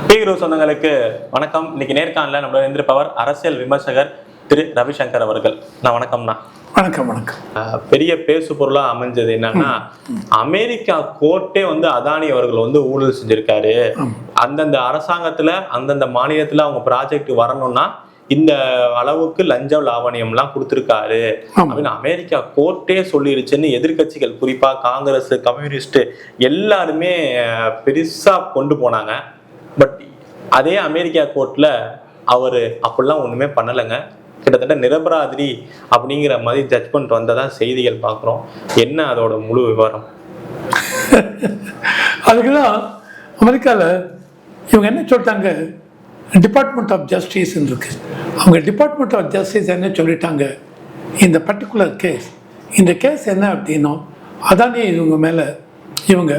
டீகுரு சொந்தங்களுக்கு வணக்கம். இன்னைக்கு நேர்காணல நம்மளோட இருந்திருப்பவர் அரசியல் விமர்சகர் திரு ரவிசங்கர் அவர்கள். நான் வணக்கம்ண்ணா. வணக்கம். வணக்கம். பெரிய பேசு பொருளா அமைஞ்சது என்னன்னா, அமெரிக்கா கோர்ட்டே அதானி அவர்கள் ஊழல் செஞ்சிருக்காரு. அந்தந்த அரசாங்கத்துல அந்தந்த மாநிலத்துல அவங்க ப்ராஜெக்ட் வரணும்னா இந்த அளவுக்கு லஞ்சம் லாவணியம் எல்லாம் கொடுத்திருக்காரு அப்படின்னு அமெரிக்கா கோர்ட்டே சொல்லிருச்சுன்னு எதிர்கட்சிகள், குறிப்பா காங்கிரஸ், கம்யூனிஸ்ட் எல்லாருமே பெருசா கொண்டு போனாங்க. பட் அதே அமெரிக்கா கோர்ட்ல அவரு அப்படிலாம் ஒண்ணுமே பண்ணலைங்க. கிட்டத்தட்ட நிரபராதி அப்படிங்கிற மாதிரி ஜட்ஜ்மெண்ட் வந்ததா செய்திகள் பார்க்குறோம். என்ன அதோட முழு விவரம்? அதுக்குதான் அமெரிக்காவில் இவங்க என்ன சொல்லிட்டாங்க, டிபார்ட்மெண்ட் ஆஃப் ஜஸ்டிஸ் இருக்கு. அவங்க டிபார்ட்மெண்ட் ஆஃப் ஜஸ்டிஸ் என்ன சொல்லிட்டாங்க, இந்த பர்டிகுலர் கேஸ், இந்த கேஸ் என்ன அப்படின்னா அதானே இவங்க மேலே இவங்க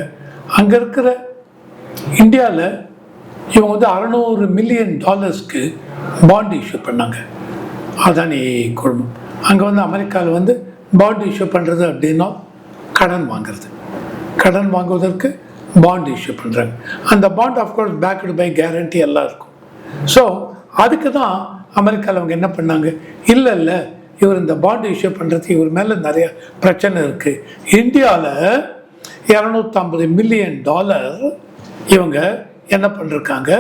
அங்கே இருக்கிற இந்தியாவில் இவங்க $600 மில்லியன் பாண்ட் இஷ்யூ பண்ணாங்க. அதானி குழுமம் அங்கே அமெரிக்காவில் பாண்ட் இஷ்யூ பண்ணுறது அப்படின்னா கடன் வாங்குறது, கடன் வாங்குவதற்கு பாண்ட் இஷ்யூ பண்ணுறாங்க. அந்த bond of course backed by guarantee எல்லாம் இருக்கும். ஸோ அதுக்கு தான் அமெரிக்காவில் அவங்க என்ன பண்ணாங்க, இல்லை இவர் இந்த பாண்ட் இஷ்யூ பண்ணுறதுக்கு இவர் மேலே நிறைய பிரச்சனை இருக்குது. இந்தியாவில் $250 மில்லியன் இவங்க என்ன பண்ணிருக்காங்க,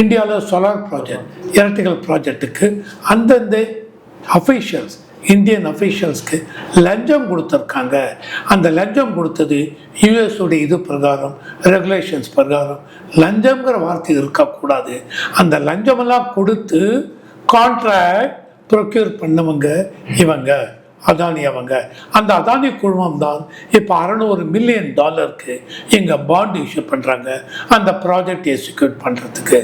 இந்தியாவில் சோலார் ப்ராஜெக்ட், எலக்ட்ரிக்கல் ப்ராஜெக்டுக்கு அந்தந்த அஃபீஷியல்ஸ், இந்தியன் அஃபீஷியல்ஸ்க்கு லஞ்சம் கொடுத்துருக்காங்க. அந்த லஞ்சம் கொடுத்தது யூஎஸோடைய இது பிரகாரம், ரெகுலேஷன்ஸ் பிரகாரம் லஞ்சம்ங்கிற வார்த்தை இருக்கக்கூடாது. அந்த லஞ்சமெல்லாம் கொடுத்து கான்ட்ராக்ட் ப்ரொக்யூர் பண்ணவங்க இவங்க அதானி. அவங்க அந்த அதானி குழுமம் தான் இப்போ $600 மில்லியன் இங்கே பாண்ட் இஷ்யூ பண்ணுறாங்க அந்த ப்ராஜெக்ட் எக்ஸிக்யூட் பண்ணுறதுக்கு.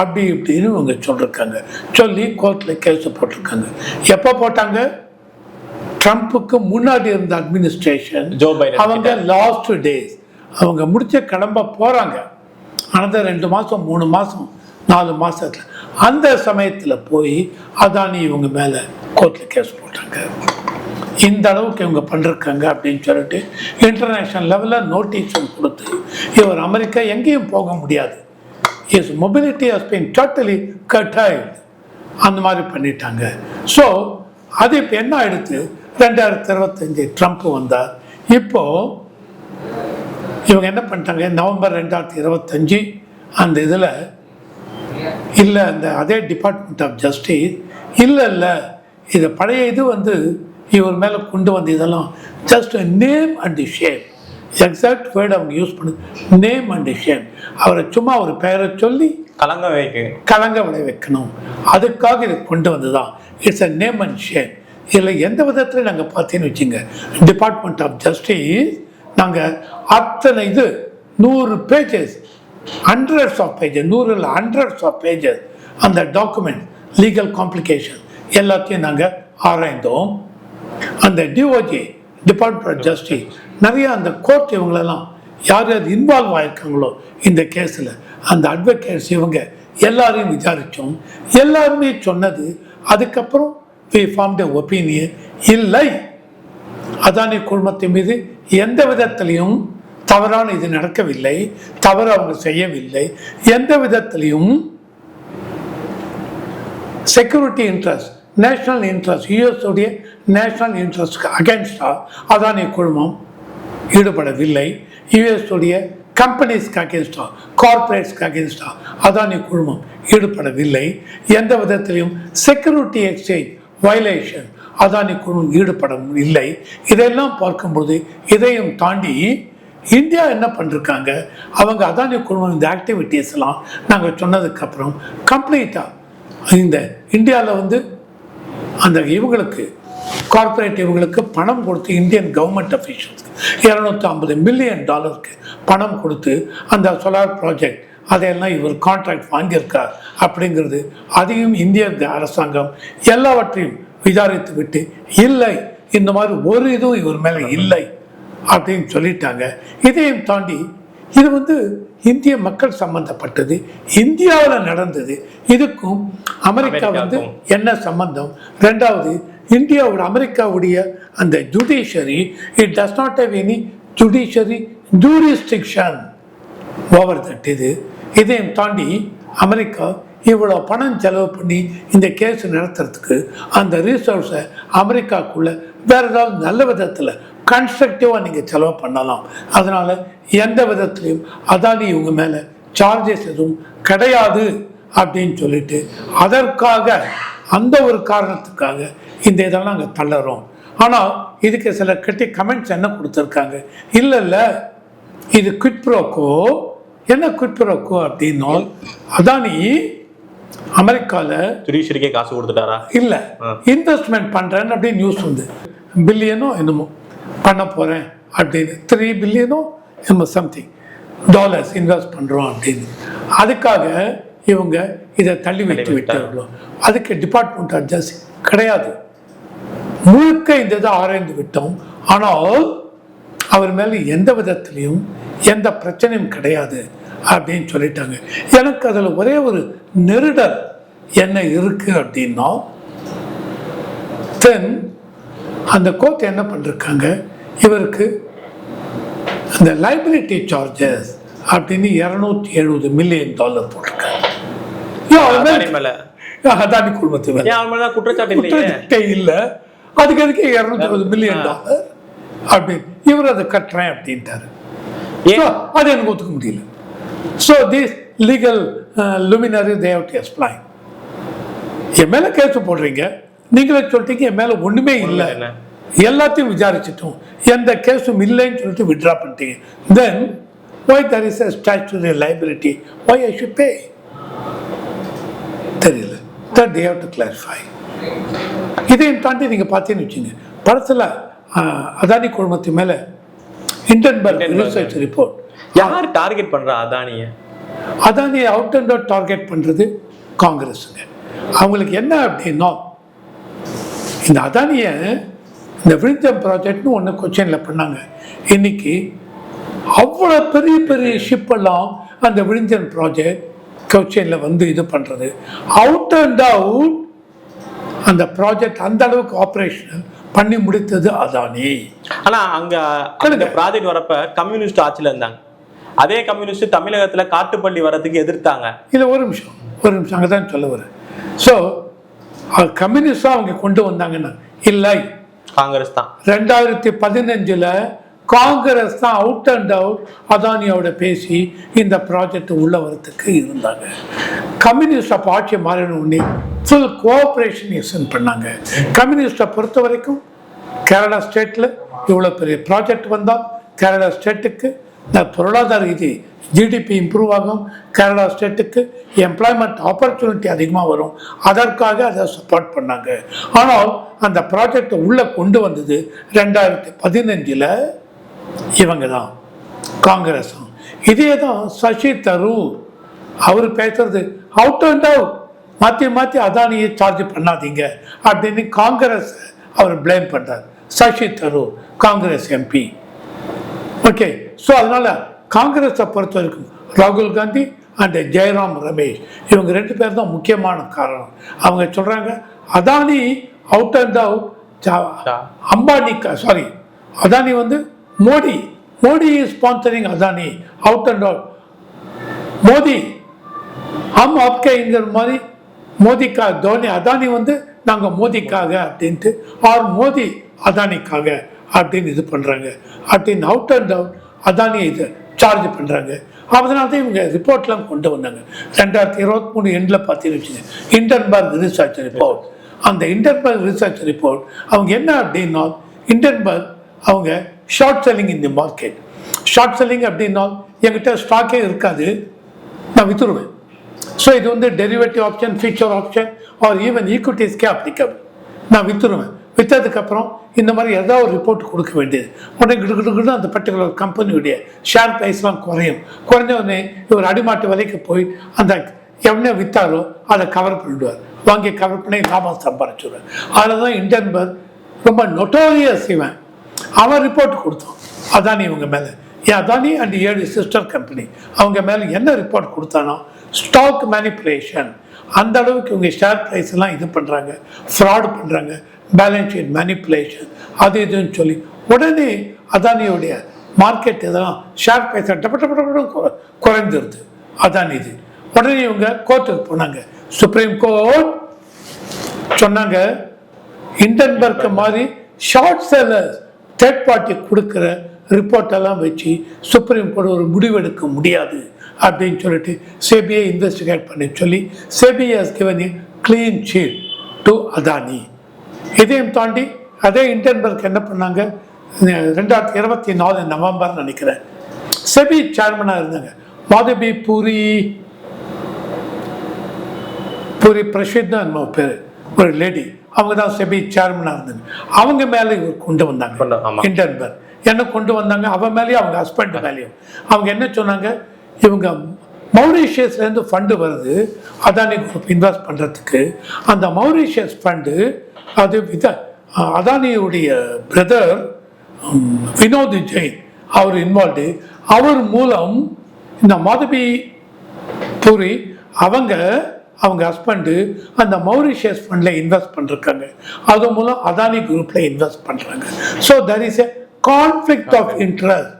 அப்படி இப்படின்னு இவங்க சொல்லியிருக்காங்க. சொல்லி கோர்ட்டில் கேஸ் போட்டிருக்காங்க. எப்போ போட்டாங்க, ட்ரம்ப்புக்கு முன்னாடி இருந்த அட்மினிஸ்ட்ரேஷன், அவங்க லாஸ்ட் டேஸ் அவங்க முடிச்ச கிளம்ப போகிறாங்க. அந்த 2 மாதம் 3 மாதம் 4 மாதத்தில் அந்த சமயத்தில் போய் அதானி இவங்க மேலே கோர்ட்டில் கேஸ் போட்டாங்க. இந்த அளவுக்கு இவங்க பண்ணிருக்காங்க அப்படின்னு சொல்லிட்டு இன்டர்நேஷ்னல் லெவலில் நோட்டீஸும் கொடுத்து இவர் அமெரிக்கா எங்கேயும் போக முடியாது, is mobility has been totally curtailed, அந்த மாதிரி பண்ணிட்டாங்க. ஸோ அது இப்போ என்ன ஆயிடுத்து, 2025 ட்ரம்ப் வந்தார். இப்போது இவங்க என்ன பண்ணிட்டாங்க, நவம்பர் 2025 அந்த இதில் இல்லை அந்த அதே டிபார்ட்மெண்ட் ஆஃப் ஜஸ்டிஸ் இல்லை இது பழைய இது இவர் மேலே கொண்டு வந்து இதெல்லாம் just name and shame, exact word அவங்க யூஸ் பண்ணு, நேம் அண்ட் ஷேம். அவரை சும்மா ஒரு பெயரை சொல்லி கலங்க விளை வைக்கணும், அதுக்காக இதை கொண்டு வந்து தான். It's a name and shame. இதில் எந்த விதத்தில் நாங்கள் பார்த்தீங்கன்னு வச்சுங்க, டிபார்ட்மெண்ட் ஆஃப் ஜஸ்டிஸ் நாங்கள் அத்தனை 100 பேஜஸ், ஹண்ட்ரட்ஸ் ஆஃப் பேஜஸ், 100 இல்லை ஹண்ட்ரட்ஸ் ஆஃப் பேஜஸ் அந்த டாக்குமெண்ட், லீகல் காம்ப்ளிகேஷன் எல்லாத்தையும் நாங்கள் ஆராய்ந்தோம். அந்த டிஓஜி, டிபார்ட்மெண்ட் ஆஃப் ஜஸ்டிஸ், நிறைய அந்த கோர்ட் இவங்களெல்லாம் யார் யார் இன்வால்வ் ஆகிருக்காங்களோ இந்த கேஸில் அந்த அட்வொகேட்ஸ் இவங்க எல்லாரையும் விசாரித்தோம். எல்லாருமே சொன்னது, அதுக்கப்புறம் we formed a opinion, இல்லை அதானி குழுமத்தின் மீது எந்த விதத்திலையும் தவறான இது நடக்கவில்லை, தவறு அவங்க செய்யவில்லை, எந்த விதத்திலையும் செக்யூரிட்டி இன்ட்ரெஸ்ட், நேஷனல் இன்ட்ரெஸ்ட், யூஎஸோடைய நேஷனல் இன்ட்ரெஸ்ட்க்கு அகேன்ஸ்டாக அதானி குழுமம் ஈடுபடவில்லை. யூஎஸோடைய கம்பெனிஸ்க்கு அகேன்ஸ்டாக, கார்பரேட்ஸ்க்கு அகேன்ஸ்டாக அதானி குழுமம் ஈடுபடவில்லை. எந்த விதத்திலையும் செக்யூரிட்டி எக்ஸ்சேஞ்ச் வயலேஷன் அதானி குழுமம் ஈடுபடவில்லை. இதெல்லாம் பார்க்கும்போது இதையும் தாண்டி இந்தியா என்ன பண்ணிருக்காங்க, அவங்க அதானி குழுமம் இந்த ஆக்டிவிட்டீஸ்லாம் நாங்கள் சொன்னதுக்கப்புறம் கம்ப்ளீட்டாக இந்த இந்தியாவில் அந்த இவங்களுக்கு கார்பரேட் இவங்களுக்கு பணம் கொடுத்து, இந்தியன் கவர்மெண்ட் அஃபீஷியல்ஸ்க்கு $250 மில்லியன் பணம் கொடுத்து அந்த சோலார் ப்ராஜெக்ட் அதையெல்லாம் இவர் கான்ட்ராக்ட் வாங்கியிருக்கார் அப்படிங்கிறது, அதையும் இந்திய அரசாங்கம் எல்லாவற்றையும் விசாரித்து விட்டு இல்லை, இந்த மாதிரி ஒரு இதுவும் இவர் மேலே இல்லை அப்படின்னு சொல்லிட்டாங்க. இதையும் தாண்டி இது இந்திய மக்கள் சம்பந்தப்பட்டது, இந்தியாவில் நடந்தது, இதுக்கும் அமெரிக்கா என்ன சம்பந்தம்? ரெண்டாவது, இந்தியாவோட அமெரிக்காவுடைய அந்த judiciary, it does not have any judiciary jurisdiction over that. இதையும் தாண்டி அமெரிக்கா இவ்வளோ பணம் செலவு பண்ணி இந்த கேஸ் நடத்துறதுக்கு அந்த ரிசோர்ஸை அமெரிக்காக்குள்ள வேற ஏதாவது நல்ல விதத்தில் கன்ஸ்ட்ரக்டிவாக நீங்கள் செலவு பண்ணலாம். அதனால் எந்த விதத்துலையும் அதானி இவங்க மேலே சார்ஜஸ் எதுவும் கிடையாது அப்படின்னு சொல்லிட்டு அதற்காக அந்த ஒரு காரணத்துக்காக இந்த இதெல்லாம் நாங்கள் தள்ளுறோம். ஆனால் இதுக்கு சில கமெண்ட்ஸ் என்ன கொடுத்துருக்காங்க, இல்லை இது குவிட் ப்ரோக்கோ. என்ன குவிட் ப்ரோக்கோ அப்படின்னா, அதானி அமெரிக்காவில் ஜுடிஷியரிக்கே காசு கொடுத்துட்டாரா? இல்லை, இன்வெஸ்ட்மெண்ட் பண்ணுறேன்னு அப்படின்னு நியூஸ் வந்து பில்லியனோ என்னமோ பண்ண போகிறேன் அப்படின்னு, $3 பில்லியனோ என்னமோ சம்திங் டாலர்ஸ் இன்வெஸ்ட் பண்ணுறோம் அப்படின்னு. அதுக்காக இவங்க இதை தள்ளி வைத்து விட்டார்களோ. அதுக்கு டிபார்ட்மெண்ட் ஆஃப் ஜஸ்டிஸ் கிடையாது, முழுக்க இந்த இதை ஆராய்ந்து விட்டோம். ஆனால் அவர் மேலே எந்த விதத்திலையும் எந்த பிரச்சனையும் கிடையாது அப்படின்னு சொல்லிட்டாங்க. எனக்கு அதில் ஒரே ஒரு நெருடல் என்ன இருக்கு அப்படின்னா, தென் அந்த கோர்ட் என்ன பண்ணிருக்காங்க, இவருக்கு அந்த லைபிலிட்டி சார்ஜஸ் அப்படின்னு $270 மில்லியன் போட்டிருக்காங்க. அதானி குழுமத்து குற்றச்சாட்டு இல்லை, அதுக்கு எதுக்கு $270 மில்லியன் அப்படின்னு இவர் அதை கட்டுறேன் அப்படின்ட்டாரு. அது எனக்கு ஒத்துக்க முடியல. So this legal luminary they have to explain. என் மேல கேஸ் போடுறீங்க, நீங்களே சொல்லிட்டீங்க என் மேல ஒண்ணுமே இல்லை, எல்லாத்தையும் விசாரிச்சிட்டோம், எந்த கேஸும் இல்லைன்னு சொல்லிட்டு விட்ரா பண்ணிட்டீங்க. தென் why there is a statutory liability, why I should pay? தெரியல. that they have to clarify. இதையும் தாண்டி நீங்க பார்த்தீங்கன்னு வச்சுங்க, படத்துல அதானி குழுமத்து மேல இண்டன்பர்க் ரிசர்ச் ரிப்போர்ட். யார் டார்கெட் பண்றா அதானியை? அதானியை அவுட் அண்ட் அவுட் டார்கெட் பண்றது காங்கிரஸுங்க. அவங்களுக்கு என்ன அப்படின்னா, இந்த அதானியை இந்த விழுந்தம் ப்ராஜெக்ட்னு ஒன்று கொச்சினில் பண்ணாங்க. இன்னைக்கு அவ்வளோ பெரிய பெரிய ஷிப்பெல்லாம் அந்த விழுந்தன் ப்ராஜெக்ட் கொச்சினில் வந்து இது பண்ணுறது அவுட் அண்ட் அவுட் அந்த ப்ராஜெக்ட் அந்த அளவுக்கு ஆப்ரேஷனல் பண்ணி முடித்தது அதானி. ஆனா அங்க அந்த ப்ராஜெக்ட் வரப்ப கம்யூனிஸ்ட் ஆட்சியில இருந்தாங்க. அதே கம்யூனிஸ்ட் தமிழகத்துல காட்டுப்பள்ளி வரதுக்கு எதிர்த்தாங்க. இல்லை, ஒரு நிமிஷம் அங்கதான் சொல்ல வரேன். ஸோ கம்யூனிஸ்டா அவங்க கொண்டு வந்தாங்கன்னா இல்லை, காங்கிரஸ் தான் 2015 காங்கிரஸ் தான் அவுட் அண்ட் அவுட் அதானியோட பேசி இந்த ப்ராஜெக்ட் உள்ள வரத்துக்கு இருந்தாங்க. கம்யூனிஸ்ட் அப்போ ஆட்சி மாறினோடனே ஃபுல் கோஆப்ரேஷன் எக்ஸ்டெண்ட் பண்ணாங்க. கம்யூனிஸ்டை பொறுத்த வரைக்கும் கேரளா ஸ்டேட்டில் இவ்வளோ பெரிய ப்ராஜெக்ட் வந்தால் கேரளா ஸ்டேட்டுக்கு பொருளாதார ரீதி ஜிடிபி இம்ப்ரூவ் ஆகும், கேரளா ஸ்டேட்டுக்கு எம்ப்ளாய்மெண்ட் ஆப்பர்ச்சுனிட்டி அதிகமாக வரும், அதற்காக அதை சப்போர்ட் பண்ணாங்க. ஆனால் அந்த ப்ராஜெக்டை உள்ளே கொண்டு வந்தது 2015 இவங்க தான், காங்கிரஸ். இதே தான் சசி தரூர் அவர் பேசுறது அவுட் அண்ட் அவுட் மாற்றி அதானியை சார்ஜ் பண்ணாதீங்க அப்படின்னு காங்கிரஸ் அவர் பிளேம் பண்றார். Shashi Tharoor Congress MP. Okay, so அதனால காங்கிரஸை பொறுத்த வரைக்கும் ராகுல் காந்தி அண்ட் ஜெயராம் ரமேஷ் இவங்க 2 பேர் தான் முக்கியமான காரணம். அவங்க சொல்றாங்க Adani out and out Ambani Adani வந்து Modi is sponsoring Adani out and out. Modi ஹம் ஆப்கேங்கிற மாதிரி மோதிக்கா தோனி அதானி வந்து நாங்கள் மோதிக்காக அப்படின்ட்டு ஆர் மோதி அதானிக்காக அப்படின்னு இது பண்ணுறாங்க அப்படின்னு அவுட் அண்ட் அவுட் அதானியை இது சார்ஜ் பண்ணுறாங்க. அதனால தான் இவங்க ரிப்போர்ட்லாம் கொண்டு வந்தாங்க. 2023 எண்டில் பார்த்தீங்கன்னு வச்சுங்க, இண்டன்பர்க் ரிசர்ச் ரிப்போர்ட். அந்த இண்டன்பர்க் ரிசர்ச் ரிப்போர்ட் அவங்க என்ன அப்படின்னா, இண்டன்பர்க் அவங்க short selling in the market. Short selling அப்படின்னா என்கிட்ட ஸ்டாக்கே இருக்காது, நான் விற்றுருவேன். ஸோ இது வந்து derivative option, future option or even ஈக்விட்டிஸ்க்கே அப்ளிகபிள். நான் விற்றுருவேன். விற்றதுக்கப்புறம் இந்த மாதிரி ஏதாவது ஒரு ரிப்போர்ட் கொடுக்க வேண்டியது. உடனே கிட்டு அந்த பர்டிகுலர் கம்பெனியுடைய ஷேர் ப்ரைஸ்லாம் குறைஞ்ச உடனே இவர் அடிமாட்டு விலைக்கு போய் அந்த எவனே விற்றாரோ அதை கவர் பண்ணிடுவார், வாங்கி கவர் பண்ணி லாபம் சம்பாதிச்சுடுவார். அதில் தான் இண்டன்பர்க் ரொம்ப நொட்டோரியஸ் இவன். அவன் ரிப்போர்ட் கொடுத்தான் அதானி இவங்க மேலே. அதானி அண்ட் 7 சிஸ்டர் கம்பெனி அவங்க மேலே என்ன ரிப்போர்ட் கொடுத்தானோ, ஸ்டாக் மேனிப்புலேஷன், அந்த அளவுக்கு இவங்க ஷேர் ப்ரைஸ் எல்லாம் இது பண்ணுறாங்க, ஃப்ராட் பண்ணுறாங்க, பேலன்ஸ் ஷீட் மேனிப்புலேஷன் அது இதுன்னு சொல்லி உடனே அதானியோடைய மார்க்கெட் இதெல்லாம் ஷேர் ப்ரைஸ் குறைஞ்சிருது. அதான் இது. உடனே இவங்க கோர்ட்டுக்கு போனாங்க. சுப்ரீம் கோர்ட் சொன்னாங்க இண்டன்பர்க் மாதிரி ஷார்ட் செல்லர்ஸ் தேர்ட் பார்ட்டி கொடுக்குற ரிப்போர்ட் எல்லாம் வச்சு சுப்ரீம் கோர்ட் ஒரு முடிவெடுக்க முடியாது அப்படின்னு சொல்லிட்டு செபிஐ இன்வெஸ்டிகேட் பண்ணி சொல்லி SEBI has given a clean sheet to Adani. இதையும் தாண்டி அதே இண்டன்பர்க் என்ன பண்ணாங்க, 2024 நவம்பர் நினைக்கிறேன், செபி சேர்மனாக இருந்தாங்க மாதவி பூரி பிரசித் தான் நம்ம பேர், ஒரு லேடி, அவங்க தான் செபி சேர்மனாக இருந்தாங்க. அவங்க மேலே இவர் கொண்டு வந்தாங்க இண்டன்பர்க், என்ன கொண்டு வந்தாங்க, அவன் மேலேயும் அவங்க ஹஸ்பண்ட் மேலேயும். அவங்க என்ன சொன்னாங்க, இவங்க மௌரிஷியஸ்லேருந்து ஃபண்டு வருது அதானி குரூப் இன்வெஸ்ட் பண்ணுறதுக்கு. அந்த மௌரிஷியஸ் ஃபண்டு அது அதானியுடைய பிரதர் வினோத் ஜெயின் அவர் இன்வால்வ்டு. அவர் மூலம் இந்த மாதவி பூரி அவங்க ஹஸ்பண்டு அந்த மௌரிஷியஸ் ஃபண்டில் இன்வெஸ்ட் பண்ணிருக்காங்க. அது மூலம் அதானி குரூப்பில் இன்வெஸ்ட் பண்ணுறாங்க. So that is a conflict of interest.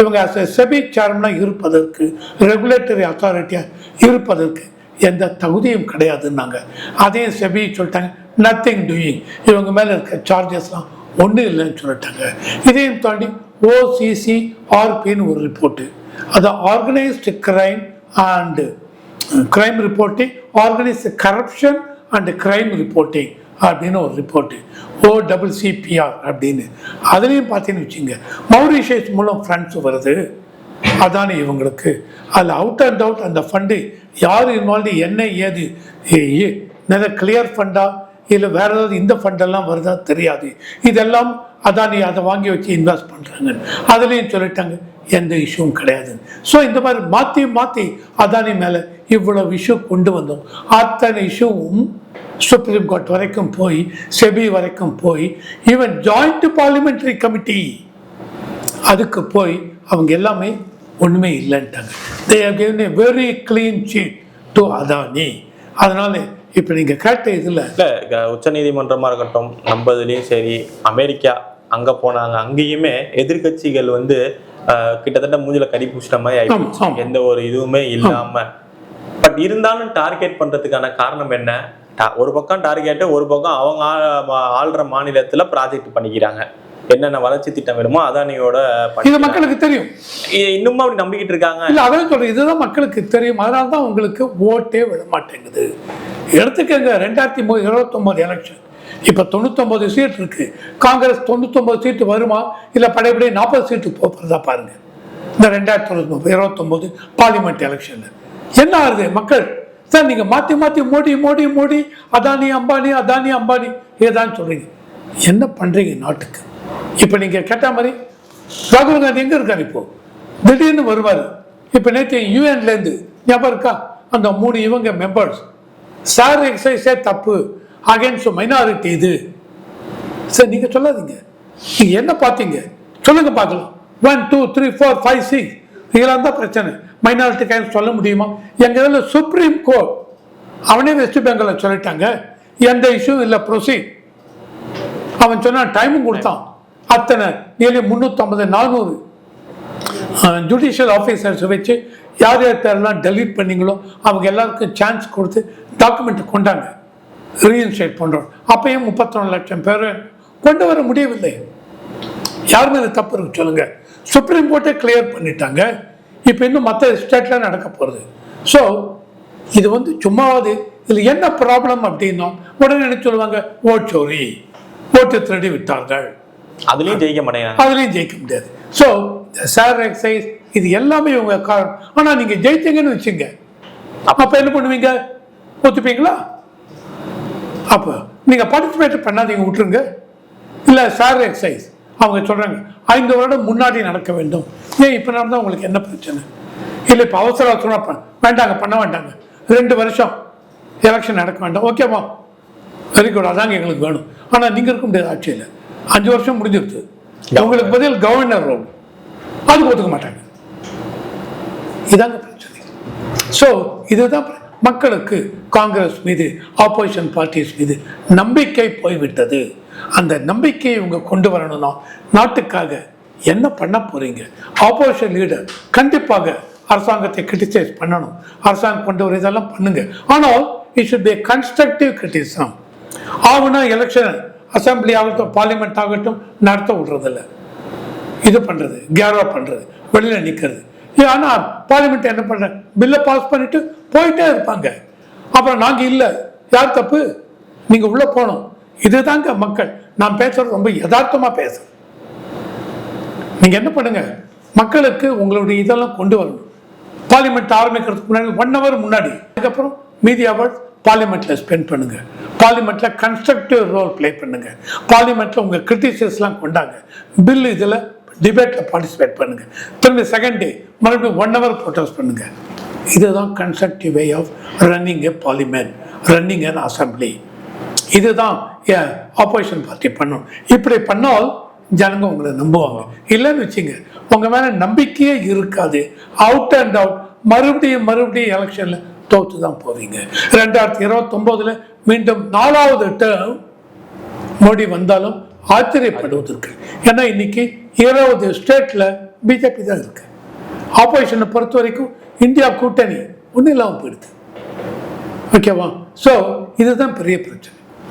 இவங்க செபி சேர்மனாக இருப்பதற்கு, ரெகுலேட்டரி அத்தாரிட்டியாக இருப்பதற்கு எந்த தகுதியும் கிடையாதுன்னாங்க. அதையும் செபி சொல்லிட்டாங்க, நத்திங் டூயிங், இவங்க மேலே இருக்க சார்ஜஸ்லாம் ஒன்றும் இல்லைன்னு சொல்லிட்டாங்க. இதையும் தாண்டி OCCRPன்னு ஒரு ரிப்போர்ட்டு, அது organised crime and crime reporting, organised corruption and crime reporting அப்படின்னு ஒரு ரிப்போர்ட்டு, OCCPR அப்படின்னு. அதுலேயும் பார்த்தீங்கன்னு வச்சுங்க, மௌரிஷியஸ் மூலம் ஃபண்ட்ஸ் வருது அதானே இவங்களுக்கு. அதில் அவுட் அண்ட் அவுட் அந்த ஃபண்டு யார் இன்வால்வ்டு, என்ன ஏது, நிறைய கிளியர் ஃபண்டா இல்லை வேற ஏதாவது இந்த ஃபண்டெல்லாம் வருதா தெரியாது. இதெல்லாம் அதானி அதை வாங்கி வச்சு இன்வெஸ்ட் பண்ணுறாங்க. அதுலேயும் சொல்லிட்டாங்க எந்த இஷ்யூவும் கிடையாது. ஸோ இந்த மாதிரி மாற்றி அதானி மேலே இவ்வளோ இஷ்யூ கொண்டு வந்தோம். அத்தனை இஷ்யூவும் சுப்ரீம் கோர்ட் வரைக்கும் போய், செபி வரைக்கும் போய், ஈவன் ஜாயிண்ட் பார்லிமெண்டரி கமிட்டி அதுக்கு போய் அவங்க எல்லாமே ஒன்றுமே இல்லைன்ட்டாங்க. They have given a very clean sheet to Adani. அதனால இப்போ நீங்கள் கேட்ட இதில் இல்லை, உச்ச நீதிமன்றமாக இருக்கட்டும், நம்ம இதுலேயும் சரி, அமெரிக்கா அங்கே போனாங்க, அங்கேயுமே எதிர்கட்சிகள் வந்து கிட்டத்தட்ட மூஞ்சில கறி பூசின மாதிரி ஆயிடுச்சு, எந்த ஒரு இதுவுமே இல்லாமல். பட் இருந்தாலும் டார்கெட் பண்ணுறதுக்கான காரணம் என்ன? ஒரு பக்கம் டார்கெட்டு, ஒரு பக்கம் அவங்க ஆள்ற மாநிலத்தில் ப்ராஜெக்ட் பண்ணிக்கிறாங்க. என்னென்ன வளர்ச்சி திட்டம் வேணுமோ அதானியோட இது மக்களுக்கு தெரியும். இன்னும் அப்படி நம்பிக்கிட்டு இருக்காங்க. இல்லை, அதான் சொல்றேன், இதுதான் மக்களுக்கு தெரியும். அதனால தான் உங்களுக்கு ஓட்டே விட மாட்டேங்குது. எடுத்துக்கங்க 2029 எலெக்ஷன், இப்போ 99 சீட் இருக்கு. காங்கிரஸ் 99 சீட்டு வருமா, இல்லை படைப்படி 40 சீட்டு போகிறதா பாருங்க. இந்த 2029 பார்லிமெண்ட் எலெக்ஷன்ல என்ன ஆகுது? மக்கள் சார் நீங்க மாற்றி மோடி அதானி அம்பானி ஏதான் சொல்றீங்க, என்ன பண்றீங்க நாட்டுக்கு? இப்போ நீங்க கேட்ட மாதிரி ராகுல் காந்தி எங்க இருக்காரு? இப்போ திடீர்னு வருவார். இப்போ நேற்று யூஎன்லேருந்து ஞாபகம் இருக்கா, அந்த 3 இவங்க மெம்பர்ஸ் சார் எக்ஸைஸே தப்பு அகைன்ஸ்ட் மைனாரிட்டி இது. சார் நீங்க சொல்லாதீங்க, நீங்க என்ன பார்த்தீங்க சொல்லுங்க பார்க்கலாம். 1 2 3 4 5 6 இதெல்லாம் தான் பிரச்சனை. மைனாரிட்டி கைண்ட் சொல்ல முடியுமா? எங்க இதில் சுப்ரீம் கோர்ட் அவனே வெஸ்ட் பெங்கால சொல்லிட்டாங்க, எந்த இஷ்யூ இல்லை, ப்ரொசீட். அவன் சொன்னா டைமும் கொடுத்தான். அத்தனை நியர்லி 350 400 ஜுடிஷியல் ஆஃபீஸர்ஸ் வச்சு யார் பேரெல்லாம் டெலீட் பண்ணீங்களோ அவங்க எல்லாருக்கும் சான்ஸ் கொடுத்து டாக்குமெண்ட் கொண்டாங்க, ரீஇன்ஸ்டேட் பண்ணுறோம். அப்பயும் 31 லட்சம் பேர் கொண்டு வர முடியவில்லை. யார் மேலே தப்பு இருக்கு சொல்லுங்க? சுப்ரீம் கோர்ட்டே கிளியர் பண்ணிட்டாங்க. இப்போ இன்னும் மற்ற ஸ்டேட்ல நடக்க போகிறது. ஸோ இது வந்து சும்மாவது இதில் என்ன ப்ராப்ளம் அப்படின்னா உடனே என்ன சொல்லுவாங்க, ஓட் சோரி, ஓட்டு திருடி விட்டார்கள், அதுலேயும் ஜெயிக்க மாட்டேங்க, அதுலேயும் ஜெயிக்க முடியாது. ஸோ சார் எக்ஸைஸ் இது எல்லாமே இவங்க காரணம். ஆனால் நீங்கள் ஜெயித்தீங்கன்னு வச்சுங்க, அப்போ என்ன பண்ணுவீங்க? ஒத்துப்பீங்களா? அப்போ நீங்கள் பார்ட்டிசிபேட் பண்ணாதீங்க, விட்டுருங்க. இல்லை சார் எக்ஸைஸ் அவங்க சொல்கிறாங்க 5 வருடம் முன்னாடி நடக்க வேண்டும். ஏன் இப்போ நடந்தால் உங்களுக்கு என்ன பிரச்சனை? இல்லை இப்போ அவசரம் வேண்டாங்க, பண்ண வேண்டாங்க, 2 வருஷம் எலெக்ஷன் நடக்க வேண்டாம், ஓகேவா, வெரி குட், அதாங்க எங்களுக்கு வேணும். ஆனால் நீங்கள் இருக்க முடியாது ஆட்சியில், 5 வருஷம் முடிஞ்சிருச்சு. உங்களுக்கு பதில் கவர்னர் ரோல், அதுக்கு ஒத்துக்க மாட்டாங்க. இதாங்க பிரச்சனை. ஸோ இதுதான் மக்களுக்கு காங்கிரஸ் மீது, ஆப்போசிஷன் பார்ட்டிஸ் மீது நம்பிக்கை போய்விட்டது. அந்த நம்பிக்கையை இவங்க கொண்டு வரணும்னா நாட்டுக்காக என்ன பண்ண போறீங்க? ஆப்போசிஷன் லீடர் கண்டிப்பாக அரசாங்கத்தை கிரிட்டிசைஸ் பண்ணணும், அரசாங்கம் கொண்டு வர இதெல்லாம் பண்ணுங்க. ஆனால் it should be constructive criticism. ஆகுனா எலெக்ஷன் அசம்பிளி ஆகட்டும் பார்லிமெண்ட் ஆகட்டும் நடத்த விடுறதில்ல, இது பண்ணுறது கேரவா பண்ணுறது, வெளியில் நிற்கிறது. ஆனால் பார்லிமெண்ட் என்ன பண்ணுறேன், பில்லை பாஸ் பண்ணிட்டு போயிட்டே இருப்பாங்க. அப்புறம் நாங்கள் இல்லை, யார் தப்பு, நீங்கள் உள்ளே போகணும். இதுதாங்க மக்கள். நான் பேசுறது ரொம்ப யதார்த்தமாக பேசுகிறேன். நீங்கள் என்ன பண்ணுங்க, மக்களுக்கு உங்களுடைய இதெல்லாம் கொண்டு வரணும். பார்லிமெண்ட் ஆரம்பிக்கிறதுக்கு முன்னாடி 1 hour முன்னாடி, அதுக்கப்புறம் மீதி ஹவர்ஸ் பார்லிமெண்ட்டில் ஸ்பெண்ட் பண்ணுங்க. பார்லிமெண்ட்டில் கன்ஸ்ட்ரக்டிவ் ரோல் ப்ளே பண்ணுங்க. பார்லிமெண்ட்டில் உங்கள் கிரிட்டிசிஸ்லாம் கொண்டாங்க. பில் இதில் டிபேட்டில் பார்ட்டிசிபேட் பண்ணுங்க. திரும்பி செகண்ட் டே மறுபடியும் 1 hour ப்ரொட்டஸ்ட் பண்ணுங்க. இதுதான் constructive way of running a parliament, running an assembly. இதுதான் ஆப்போசிஷன் பார்ட்டி பண்ணணும். இப்படி பண்ணால் ஜனங்க உங்களை நம்புவாங்க. இல்லைன்னு வச்சுங்க, உங்க மேல நம்பிக்கையே இருக்காது. அவுட் அண்ட் அவுட் மறுபடியும் எலெக்ஷன்ல தோத்து தான் போவீங்க. 2029 மீண்டும் 4வது டேர்ம் மோடி வந்தாலும் ஆச்சரியப்படுவதற்கு. ஏன்னா இன்னைக்கு 20 ஸ்டேட்ல பிஜேபி தான் இருக்கு. ஆப்போசிஷனை பொறுத்த வரைக்கும் இந்தியா கூட்டணி ஒன்றும் இல்லாமல் போயிடுது. ஓகேவா? ஸோ இதுதான் பெரிய பிரச்சனை.